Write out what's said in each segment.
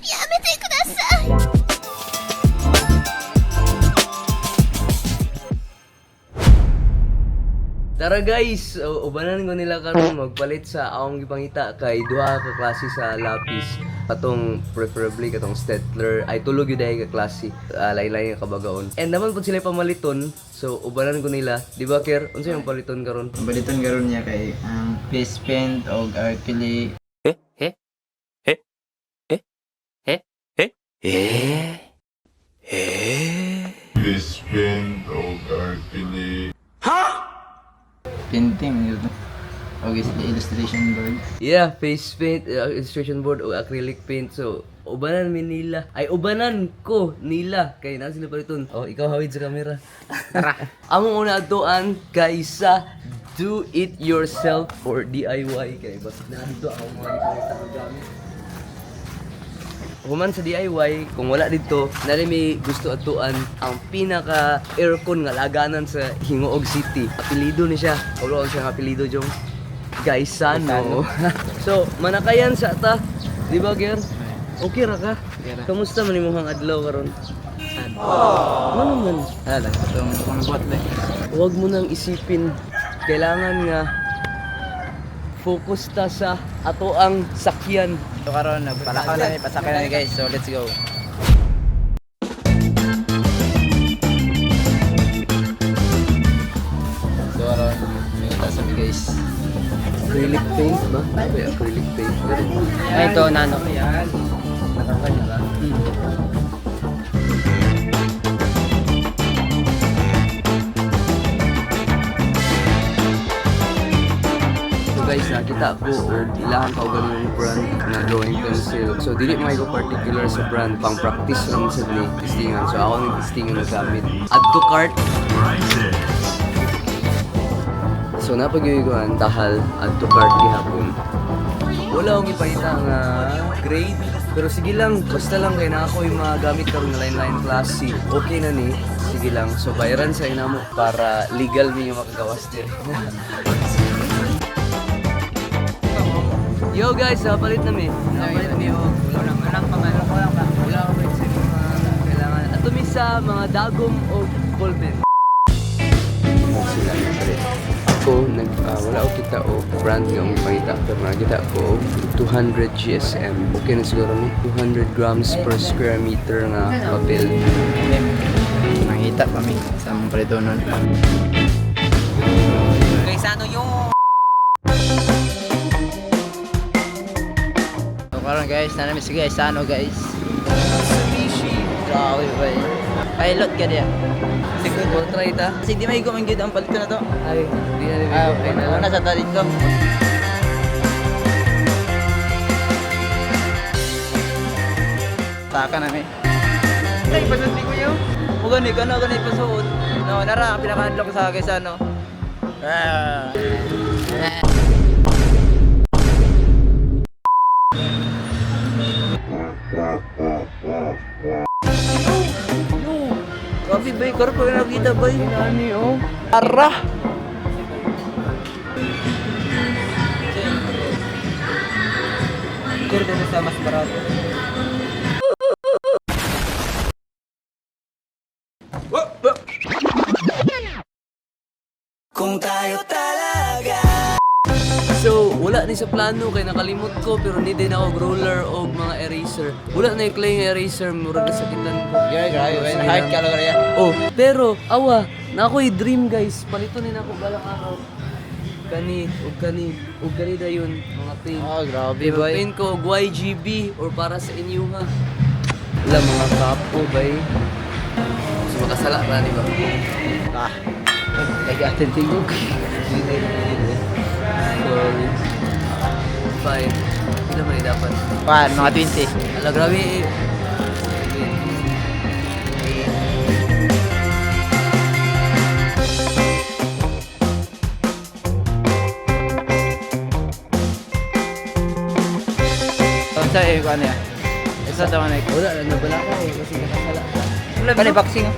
やめてください。Tara guys, ubanan ko nila karon magpalit sa akong gipangita kay duha ka klase sa lapis. Katong preferably katong Stettler ay tulog yun dahil ka klase. Lain-lain nga kabagaon. And naman po sila pamaliton. So ubanan ko nila. Di ba Ker? Unsa yung paliton karon? Baliton karon niya kay ang face paint o acrylic. Face paint o acrylic. Painting yun. O illustration board. Yeah, face paint, illustration board o acrylic paint. So ubanan mi nila. Ay ubanan ko nila kay na sila paliton. Oh, ikaw hawid sa camera. Tara. Among una adtuan kaysa do it yourself or DIY kay basta na dito ako mga ipakita ko gamit. Human sa DIY, kung wala dito, nari may gusto atuan ang pinaka aircon nga laganan sa Hingoog City. Apelido ni siya. Wala ko siya apelido jong Gaisano. So, manakayan sa ata. Di ba, Ger? Okay ra ka? Kamusta man imong adlaw karon? Ano man? Hala, itong bot lang. Huwag mo nang isipin. Kailangan nga focus ta sa ato ang sakyan. So karon nagpalakaw na ni pasakay na ni guys. So let's go. So karon may sa mi guys. Acrylic paint ba? Ay, acrylic paint. Ay ito nano. Yan. Nakakanya ka. Guys, nakita ko ilang kaugaling yung brand na drawing pencil. So, dili mo ko particular sa brand. Pang practice lang sa ni testingan. So, ako nag-testingan na gamit. Add to cart. So, napag-iwiguan, tahal, add to cart gihapon. Wala akong ipahita nga grade. Pero sige lang, basta lang kay na ako yung mga gamit karon nga line-line classy. Okay na ni. Sige lang. So, bayaran sa ina mo para legal niyo makagawas din. Yo guys, napalit namin. Napalit namin yung walang pangalan. Wala ko ba sa mga kailangan. At tumisa mga dagom o ballpen. Sila napalit. Ako, wala ko kita o brand nga mong pangita. Pero nakita ko 200 GSM. Okay na siguro ni 200 grams per square meter nga papel. Nakita kami sa mga palitonon. Guys, ano yung karon guys, nanami sige guys, ano guys? Mitsubishi. Grabe ba eh. Pilot ka diya. Siguro mo try ta. Kasi di may gumingid ang palito na to. Ay, di na Ay, una sa talit ko. Taka na mi. Ay, pasuti ko yun. O gani, gani pasuot. No, nara, pinaka-unlock sa guys, ano. Grabe bay, karo pa nakita bay. Nani oh. Ara! Kuro din sa mas barato. Kung tayo talaga. So, wala ni sa plano kay nakalimot ko pero ni din ako roller o mga eraser. Wala na yung clay nga eraser, murag na sakitan ko. Yeah, grabe bay, na-hard ka lang rin. Oh, pero awa, na ako'y dream guys. Palito ni na ako balang araw. Ug kani na yun, mga paint. Oh, grabe Diba, bay. paint ko og YGB or para sa inyo nga. Wala mga kapo bay. So makasala pa di ba? Ah. Nag-atin tingog. Sorry. Fine. Hindi naman dapat. Pan, mga 20. Ala, grabe. Sa ko ano yan? Isa daw na ikaw. Wala, nabala ko eh. Kasi nakasala. Wala ba boxing?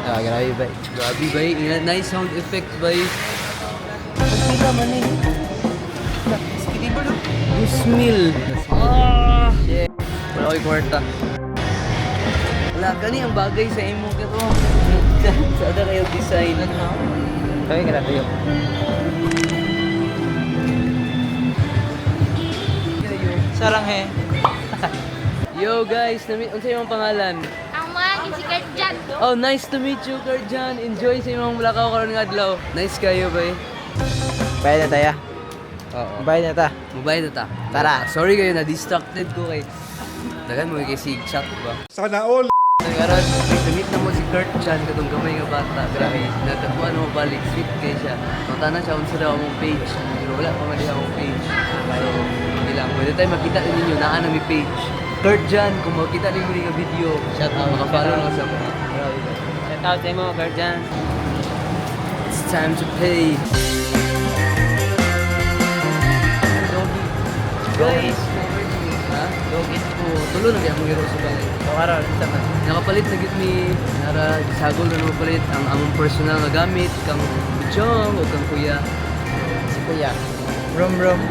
Ah, grabe ba? Grabe ba eh. Nice sound effect ba eh. Pagkita man eh. Skitty ba no? mil. Ah! Shit. Wala ko'y kwarta. Wala, kani ang bagay sa imo kato. Sa ada kayo design. Kaya ka na tayo. Sarang he. Yo guys, unsa imong pangalan? Ang mga gisikart dyan. Oh, nice to meet you, Karjan. Enjoy sa imong Bulacau karon nga adlaw. Nice kayo, bay. Bayad na tayo. Oo. Bayad na ta. Mobile na ta. Tara. Sorry kayo, na-distracted ko kay... Dagan mo kay si Chuck ba? Sana all! Karon, meet na mo si Kurt Chan, katong gamay nga bata. Grabe, natapuan mo balik, sweet kay siya. Matana siya kung sa daw mong page. Pero wala pa man akong page. So, hindi lang. Pwede tayo makita din ninyo, naa na may page. Kurt Chan, kung makita din mo nga video, Shout out. makafollow Shout na out. sa mga. Grabe ka. Shout out sa mo, Karjan. It's time to pay. Guys, ha? Dogit. Oh, tulo na kaya mong hero sa balay. Kawaran, isa man. Nakapalit na gid mi nara gisagol na palit ang among personal na gamit kang Jong o kang kuya. Si Kuya. Rum.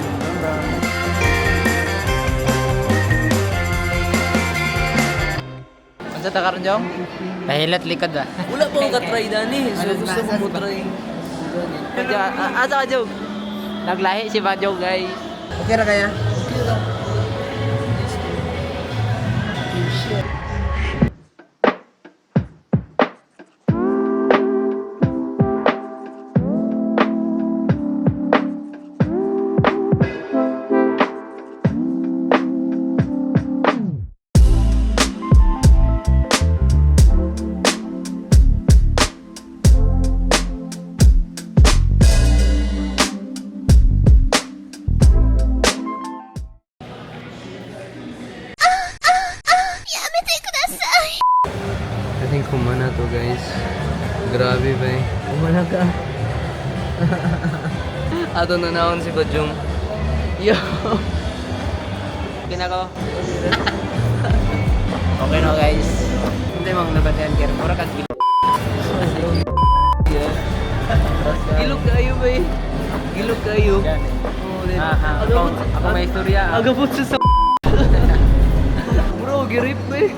Ano ta karon Jong? Pahilat likod ba? Wala pa akong katry dani. So gusto ko mo try. Asa ka Jong? Naglahi si Bajog guys. Okay na kaya? Yamete kudasai. I think kumana to guys. Grabe ba eh. Kumana ka. Ato na naon si Bajong. Yo. Ginagawa. Okay na guys. Hindi mong nabatian kaya. Mura ka gil. Gilog kayo ba eh. Gilog kayo. Oh, then, Ako may istorya. agabot siya sa bro, girip ba eh.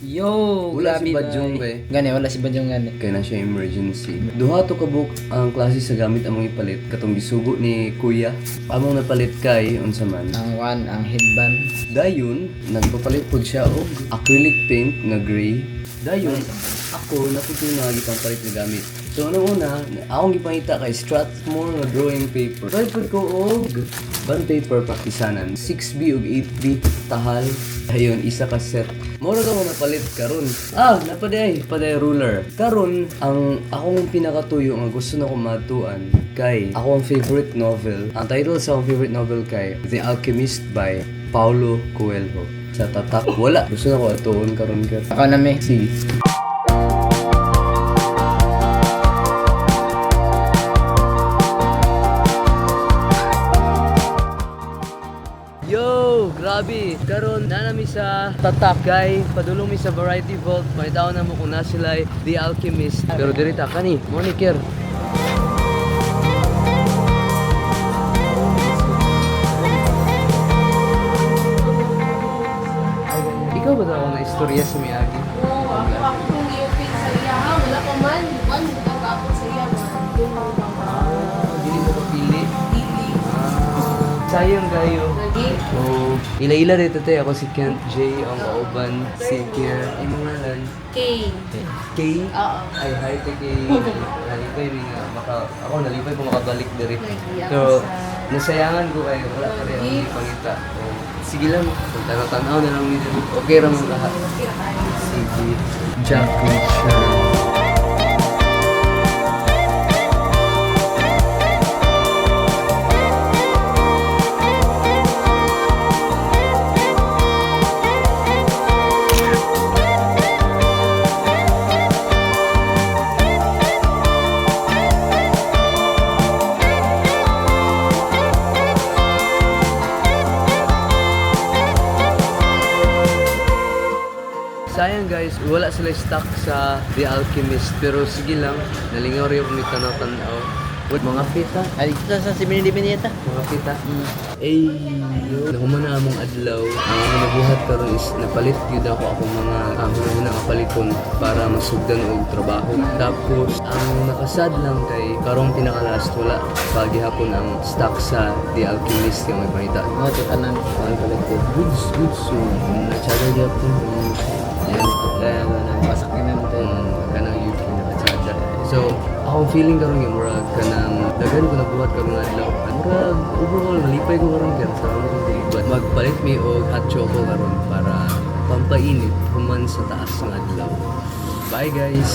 Yo, Wala si grabe, Bajong, boy. be. Gani, wala si Bajong gani. Kaya na siya emergency. Duha to kabuk ang klase sa gamit among ipalit katong gisugo ni Kuya. Among napalit kay unsa man. Ang one, ang headband. Dayon, nagpapalit pud siya og acrylic paint nga gray. Dayon, ako natutunan nga gipang palit nga gamit. So ano una, akong gipangita kay Strathmore nga drawing paper. Palit pud ko og bond paper praktisanan. 6B ug 8B tahal. Dayon, isa ka set. Mura ka mo napalit karon. Napaday ruler. Karon ang akong pinakatuyo nga gusto na ko matuan kay ako ang favorite novel. Ang title sa akong favorite novel kay The Alchemist by Paulo Coelho. Sa tatak wala. Gusto na ko atuon karon ka. Ako na may. Sige. Yo, grabe. Karon na nami sa tatak kay padulong mi sa Variety Vault. Manitaw na mo kung na sila The Alchemist. Pero dirita kani, moniker. Ikaw ba daw na istorya sa Miyagi? Kung i-open sa iya ha, wala pa man. Buwan, buka ka ako sa iya man. Yung mga Dili mo kapili. dili. Sayang kayo. Lagi. Oh, ila-ila dito te ako si Kent J ang kauban si Kier. Ay mga lan. Okay. K. Oo. Ay hi te K. Nalipay rin nga ako nalipay ko makabalik diri. Nag-iyak So sa- nasayangan ko kayo wala pa rin ang pangita. Oh, sige lang. Kung tanaw na lang nito. Okay ra mo lahat. Sige. Jack Richard. Sayang guys, wala sila stock sa The Alchemist. Pero sige lang, nalingaw rin yung tanaw-tanaw. What, mga pita? Ay, dito sa Siminidi-Minita. Mga pita? Eh, nahuman na among adlaw. Ang ako nabuhat karon is napalit yun ako mga hunahuna kapaliton para masugdan og trabaho. Tapos, ang nakasad lang kay karong pinaka-last wala paghihapon ang stock sa The Alchemist yung may panita. Mga titanan. Ang palit ko, goods. So, na-charger niya po. Yan. Pasak din naman tayo. Kanang YouTube naka-charger. So, akong feeling karon yung murag kanang dagan ko nabuhat karong adlaw. Murag overall malipay ko karon kaya sa ako ko but magpalit mi og hot choco karon para pampainit human sa taas ng adlaw. Bye guys.